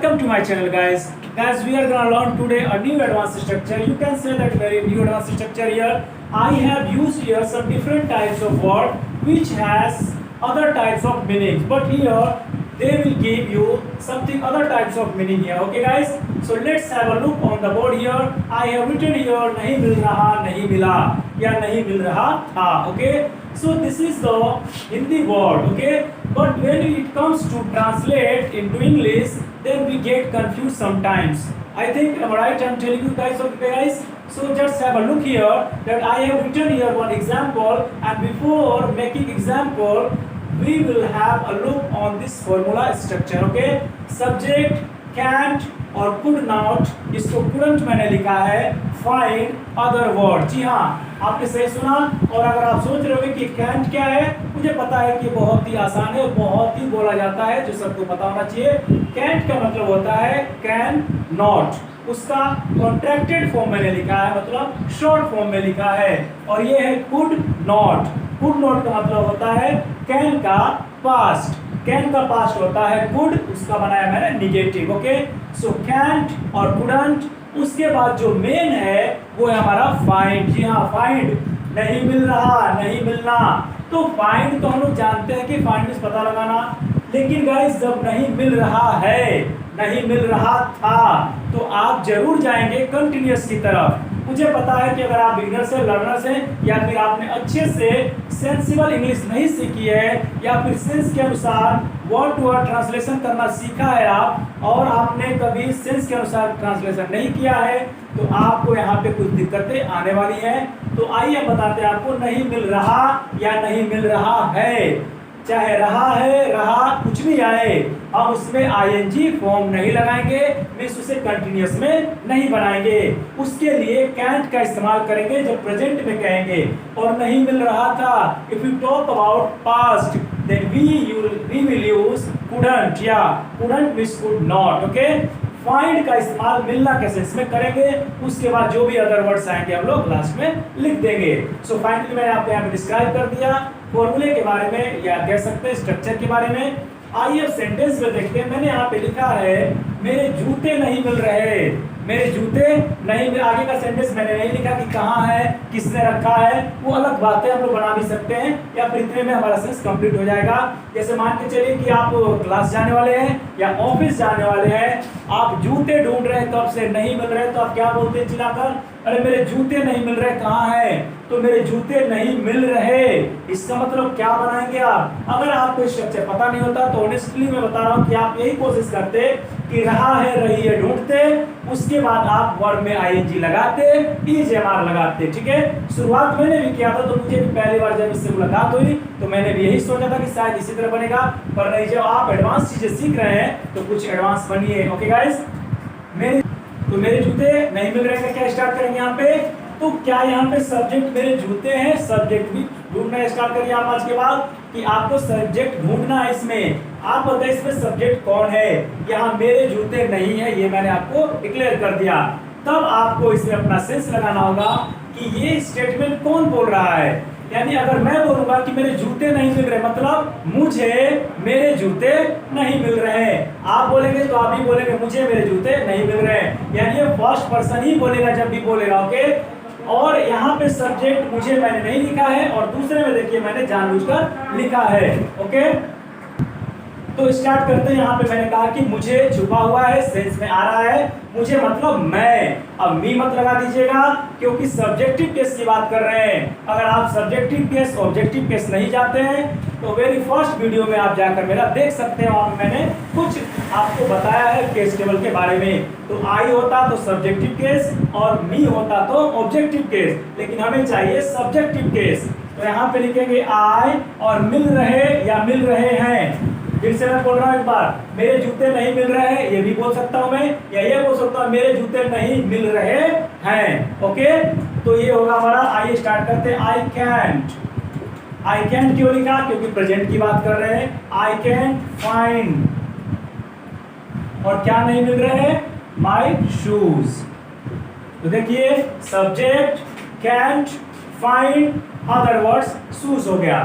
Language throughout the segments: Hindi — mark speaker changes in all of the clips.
Speaker 1: Welcome to my channel, guys. Guys, we are gonna learn today a new advanced structure. You can say that very new advanced structure here. I have used here some different types of word which has other types of meanings, but here they will give you something other types of meaning here. Okay, guys. So let's have a look on the board here. I have written here नहीं मिल रहा, नहीं मिला या नहीं मिल रहा था. Okay. So this is the Hindi word. Okay. But when it comes to translate into English, then we get confused sometimes. I think am I right? I'm telling you guys. Okay, guys. So just have a look here that I have written here one example, and before making example, we will have a look on this formula structure. Okay, subject can't और could not, इसको couldn't मैंने लिखा है find other word. जी हाँ, आपने सही सुना. और अगर आप सोच रहे हो कि can't क्या है, मुझे पता है कि बहुत ही आसान है, बहुत ही बोला जाता है, जो सबको पता होना चाहिए. can't का मतलब होता है can not. उसका कॉन्ट्रैक्टेड फॉर्म मैंने लिखा है, मतलब शॉर्ट फॉर्म में लिखा है. और ये है could not. could not का मतलब होता है can का पास्ट. कैन का पास्ट होता है कुड, उसका बनाया मैंने निगेटिव. ओके, सो कैंट और कुडंट. उसके बाद जो मेन है वो है हमारा फाइंड. जी हाँ, फाइंड नहीं मिल रहा, नहीं मिलना. तो फाइंड तो हम लोग जानते हैं कि फाइंड मींस पता लगाना. लेकिन गाइस जब नहीं मिल रहा है, नहीं मिल रहा था, तो आप जरूर जाएंगे कंटिन्यूअस की तरफ. मुझे पता है कि अगर आप बिगिनर्स हैं, लर्नर्स हैं, या फिर आपने अच्छे से सेंसिबल इंग्लिश नहीं सीखी है, या फिर सेंस के अनुसार वर्ड टू वर्ड ट्रांसलेशन करना सीखा है आप, और आपने कभी सेंस के अनुसार ट्रांसलेशन नहीं किया है, तो आपको यहाँ पे कुछ दिक्कतें आने वाली हैं. तो आइए बताते हैं आपको. नहीं मिल रहा या नहीं मिल रहा है, चाहे रहा है, रहा, कुछ भी आए, हम उसमें आईएनजी फॉर्म नहीं लगाएंगे, मींस उसे कंटिन्यूअस में नहीं बनाएंगे. उसके लिए कैंट का इस्तेमाल करेंगे जब प्रेजेंट में कहेंगे. और नहीं मिल रहा था, if you talk about past, then we will use couldn't. या couldn't means could not. Okay, find का इस्तेमाल मिलना के सेंस में करेंगे. उसके बाद जो भी अदर वर्ड्स आएंगे हम लोग लास्ट में लिख देंगे. सो फाइनली मैंने आपको यहाँ पे डिस्क्राइब कर दिया फॉर्मूले के बारे में, या कह सकते हैं स्ट्रक्चर के बारे में. आइए सेंटेंस में देखते हैं. मैंने यहाँ पे लिखा है मेरे जूते नहीं मिल रहे, मेरे जूते नहीं मिल. आगे का सेंटेंस मैंने नहीं लिखा कि कहाँ है, किसने रखा है, वो अलग बात है, हम लोग बना भी सकते हैं, या फिर इतने में हमारा सेंस कंप्लीट हो जाएगा. जैसे मान के चलिए कि आप क्लास जाने वाले हैं या ऑफिस जाने वाले हैं, आप जूते ढूंढ रहे हैं, तो आपसे नहीं मिल रहे, तो आप क्या बोलते हैं चिल्लाकर, अरे मेरे जूते नहीं मिल रहे, कहाँ है? तो मेरे जूते नहीं मिल रहे. इसका मतलब क्या बनाएंगे आप? अगर आपको स्ट्रक्चर पता नहीं होता तो ऑनेस्टली मैं बता रहा हूँ कि आप यही कोशिश करते कि रहा है, रही है ढूंढते, उसके बाद आप वर्ब में आईएनजी लगाते, ईजेएमआर लगाते. ठीक है, शुरुआत मैंने भी किया था, तो मुझे भी पहली बार जब इससे मुलाकात हुई तो मैंने भी यही सोचा था कि शायद इसी तरह बनेगा, पर नहीं. जब आप एडवांस चीजें सीख रहे हैं तो कुछ एडवांस बनिए. ओके गाइस, मेरे जूते नहीं मिल रहे हैं, क्या स्टार्ट करेंगे यहाँ पे? तो क्या यहाँ पे सब्जेक्ट मेरे जूते हैं, सब्जेक्ट भी ढूंढना स्टार्ट करिए आप आज के बाद, कि आपको सब्जेक्ट ढूंढना है इसमें. आप बताइए इसमें सब्जेक्ट कौन है. यहाँ मेरे जूते नहीं है, ये मैंने आपको डिक्लेयर कर दिया. तब आपको इसमें अपना सेंस लगाना होगा कि ये स्टेटमेंट कौन बोल रहा है. यानी अगर मैं बोलूंगा कि मेरे जूते नहीं मिल रहे, मतलब मुझे मेरे जूते नहीं मिल रहे हैं. आप बोलेंगे तो आप भी बोलेंगे मुझे मेरे जूते नहीं मिल रहे हैं. यानी ये फर्स्ट पर्सन ही बोलेगा जब भी बोलेगा. ओके, और यहाँ पे सब्जेक्ट मुझे मैंने नहीं लिखा है, और दूसरे में देखिए मैंने जानबूझकर लिखा है. ओके, तो स्टार्ट करते हैं. यहाँ पे मैंने कहा कि मुझे छुपा हुआ है, सेंस में आ रहा है, मुझे मतलब मैं. अब मी मत लगा दीजिएगा, क्योंकि सब्जेक्टिव केस की बात कर रहे हैं. अगर आप सब्जेक्टिव केस ऑब्जेक्टिव केस नहीं जाते हैं तो वेरी फर्स्ट वीडियो में आप जाकर मेरा देख सकते हैं, और मैंने कुछ आपको बताया है केस टेबल के बारे में. तो आई होता तो सब्जेक्टिव केस, और मी होता तो ऑब्जेक्टिव केस, लेकिन हमें चाहिए सब्जेक्टिव केस. तो यहाँ पे लिखेंगे आई, और मिल रहे या मिल रहे हैं. फिर से मैं बोल रहा हूँ एक बार, मेरे जूते नहीं मिल रहे हैं, ये भी बोल सकता हूँ मैं, या ये बोल सकता हूँ मेरे जूते नहीं मिल रहे हैं. ओके, तो ये होगा हमारा. आइए स्टार्ट करते हैं. I cantt. आई कैंट क्यों लिखा? क्योंकि प्रेजेंट की बात कर रहे हैं. आई कैंट फाइंड, और क्या नहीं मिल रहे हैं? My shoes. तो देखिए subject can't, find, other words, shoes हो गया.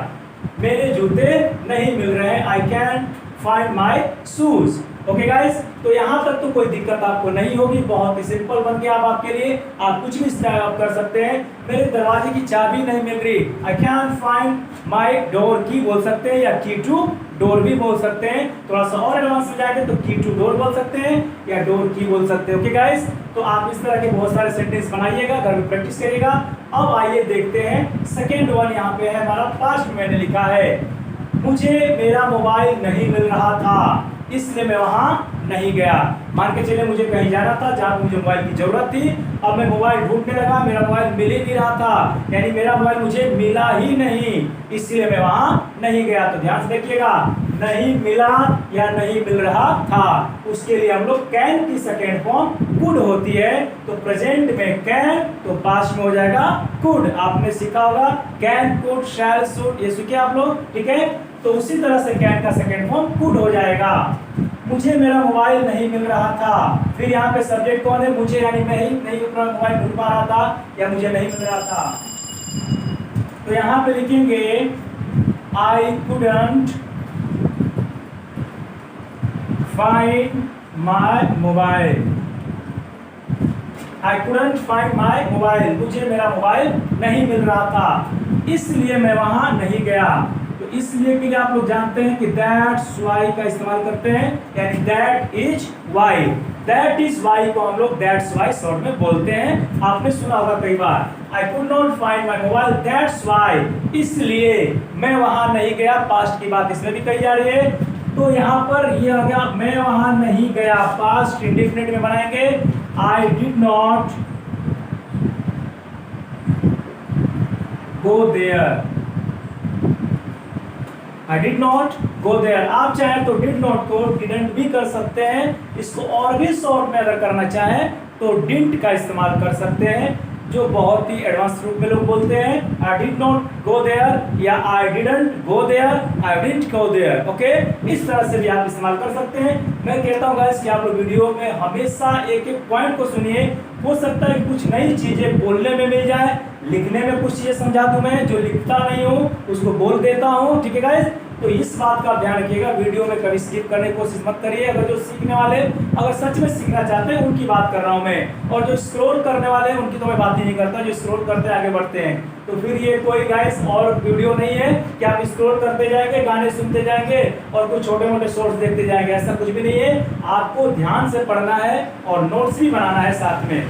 Speaker 1: मेरे जूते नहीं मिल रहे हैं. I can't find my shoes. Okay guys, तो यहाँ तक तो कोई दिक्कत आपको नहीं होगी, बहुत ही सिंपल बन गया अब आपके लिए। आप कुछ भी स्टाइल आप कर सकते हैं। मेरे दरवाजे की चाबी नहीं मिल रही, I can find my door की बोल सकते हैं, या की टू डोर भी बोल सकते हैं। थोड़ा सा और एडवांस में जाएंगे तो की टू डोर बोल सकते हैं या डोर की बोल सकते हैं। ओके गाइस, तो आप इस तरह के बहुत सारे सेंटेंस बनाइएगा, घर में प्रैक्टिस करिएगा। अब आइए देखते हैं सेकेंड वन। यहाँ पे है हमारा पास्ट में मैंने लिखा है, मुझे मेरा मोबाइल नहीं मिल रहा था इसलिए मैं वहां नहीं गया। मान के चले मुझे कहीं जाना था जहां मुझे मोबाइल की जरूरत थी, अब मैं मोबाइल ढूंढने लगा, मेरा मोबाइल मिल ही नहीं रहा था, यानी मेरा मोबाइल मुझे मिला ही नहीं, इसलिए मैं वहां नहीं गया। तो ध्यान से देखिएगा, नहीं मिला या नहीं मिल रहा था, उसके लिए हम लोग कैन की सेकेंड फॉर्म कुड होती है। तो प्रेजेंट में कैन, तो पास्ट में हो जाएगा कुड। आपने सीखा होगा कैन, कुड, शैल, शुड, ये सीखे आप लोग, ठीक है। तो उसी तरह से कैन का सेकेंड फॉर्म कुड हो जाएगा। मुझे मेरा मोबाइल नहीं मिल रहा था, फिर यहाँ पे सब्जेक्ट कौन है, मुझे, यानी मैं ही नहीं अपना मोबाइल ढूंढ पा रहा था या मुझे नहीं मिल रहा था। तो यहाँ पे लिखेंगे I couldn't find my mobile, I couldn't find my mobile, मुझे मेरा मोबाइल नहीं मिल रहा था इसलिए मैं वहां नहीं गया। तो इसलिए के लिए आप लोग जानते हैं कि दैट्स वाई का इस्तेमाल करते हैं, यानी that is why. That is why को हम लोग दैट्स वाई शॉर्ट में बोलते हैं, आपने सुना होगा कई बार। I could not find my mobile that's why, इसलिए मैं वहां नहीं गया, पास्ट की बात इसमें भी कही जा रही है। तो यहाँ पर ये आ गया, मैं वहां नहीं गया, पास्ट इंडेफिनिट में बनाएंगे, I did not go there, I did not go there। आप चाहे तो did not को didn't भी कर सकते हैं, इसको और भी शॉर्ट में अगर करना चाहें तो didn't का इस्तेमाल कर सकते हैं, जो बहुत ही एडवांस रूप में लोग बोलते हैं I did not go there या I didn't go there, I didn't go there। Okay, इस तरह से भी आप इस्तेमाल कर सकते हैं। मैं कहता हूँ गाइस कि आप लोग वीडियो में हमेशा एक एक पॉइंट को सुनिए, हो सकता है कुछ नई चीजें बोलने में मिल जाए, लिखने में कुछ चीजें समझा दूं, मैं जो लिखता नहीं हूँ उसको बोल देता हूँ, ठीक है गाइस। तो इस बात का ध्यान रखिएगा, वीडियो में कभी स्किप करने की कोशिश मत करिए। अगर जो सीखने वाले अगर सच में सीखना चाहते हैं उनकी बात कर रहा हूं मैं, और जो स्क्रॉल करने वाले हैं उनकी तो मैं बात ही नहीं करता, जो स्क्रॉल करते आगे बढ़ते हैं। तो फिर ये कोई गाइस और वीडियो नहीं है कि आप स्क्रॉल करते जाएंगे, गाने सुनते जाएंगे और कुछ छोटे मोटे शॉर्ट्स देखते जाएंगे, ऐसा कुछ भी नहीं है। आपको ध्यान से पढ़ना है और नोट्स भी बनाना है साथ में।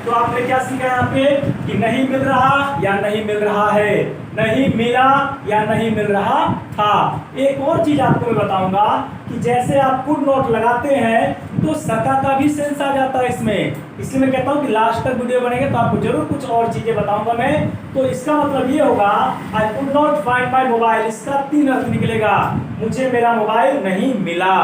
Speaker 1: तो आपने क्या सीखा यहाँ पे कि नहीं मिल रहा या नहीं मिल रहा है, नहीं मिला या नहीं मिल रहा था। एक और चीज आपको मैं बताऊंगा कि जैसे आप कुड नॉट लगाते हैं तो सका का भी सेंस आ जाता है इसमें, इसलिए मैं कहता हूँ कि लास्ट तक वीडियो बनेगा तो आपको जरूर कुछ और चीजें बताऊंगा मैं। तो इसका मतलब ये होगा आई could not find my mobile, इसका 3 अर्थ निकलेगा। मुझे मेरा मोबाइल नहीं मिला,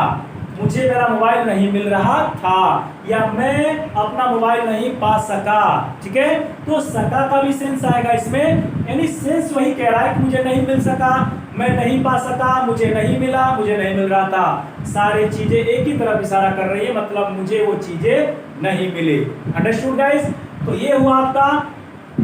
Speaker 1: मुझे मेरा मोबाइल नहीं मिल रहा था, या मैं अपना मोबाइल नहीं पा सका, ठीक है। तो सका का भी सेंस आएगा इसमें, यानी सेंस वही कह रहा है कि मुझे नहीं मिल सका, मैं नहीं पा सका, मुझे नहीं मिला, मुझे नहीं मिल रहा था, सारी चीजें एक ही तरफ इशारा कर रही है, मतलब मुझे वो चीजें नहीं मिली। Understood guys. तो ये हुआ आपका।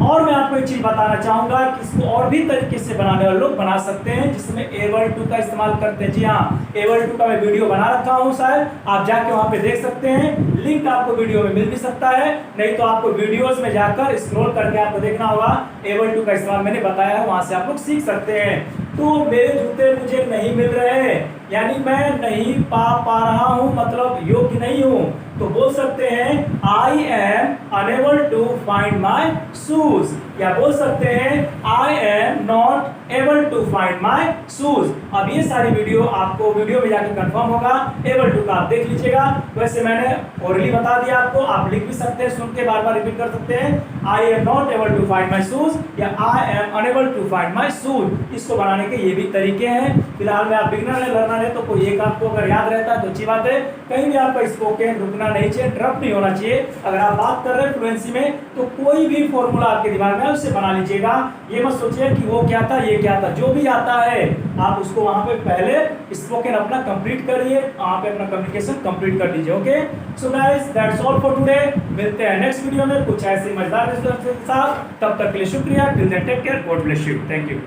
Speaker 1: और मैं आपको एक चीज बताना चाहूंगा कि इसको और भी तरीके से बनाने वाले लोग बना सकते हैं, जिसमें एबल टू का इस्तेमाल करते हैं। जी हाँ, एबल टू का मैं वीडियो बना रखा हूँ, शायद आप जाके वहां पे देख सकते हैं, लिंक आपको वीडियो में मिल भी सकता है, नहीं तो आपको वीडियोस में जाकर स्क्रॉल करके आपको देखना होगा। एबल टू का इस्तेमाल मैंने बताया है, वहां से आप लोग सीख सकते हैं। तो मेरे जूते मुझे नहीं मिल रहे, यानी मैं नहीं पा रहा हूं, मतलब योग्य नहीं हूं, तो बोल सकते हैं I am unable to find my shoes, या बोल सकते हैं I am not able to find my shoes. अब ये सारी वीडियो आपको वीडियो में जाकर कंफर्म होगा, एबल टू का आप देख लीजिएगा। वैसे मैंने ओरली बता दिया आपको, आप लिख भी सकते हैं, सुन के बार बार रिपीट कर सकते हैं, I am not able to find my shoes या I am unable to find my shoes. इसको बनाने के ये भी तरीके हैं। फिलहाल में आप बिगनर है, लर्नर है, तो कोई एक आपको अगर याद रहता है तो अच्छी बात है। कहीं भी आपका स्पोकन रुकना नहीं चाहिए, ड्रॉप नहीं होना चाहिए। अगर आप बात कर रहे हैं फ्लुएंसी में तो कोई भी फॉर्मूला आपके दिमाग में है उससे बना लीजिएगा। ये मत सोचिए कि वो क्या था ये क्या था, जो भी आता है आप उसको वहां पे पहले स्पोकन अपना कंप्लीट करिए, वहां पे अपना कम्युनिकेशन कंप्लीट कर लीजिए। Okay, so guys that's all for today. मिलते हैं नेक्स्ट वीडियो में कुछ ऐसे मजेदार के साथ। तब तक के लिए शुक्रिया। Till then take care, God bless you, thank you.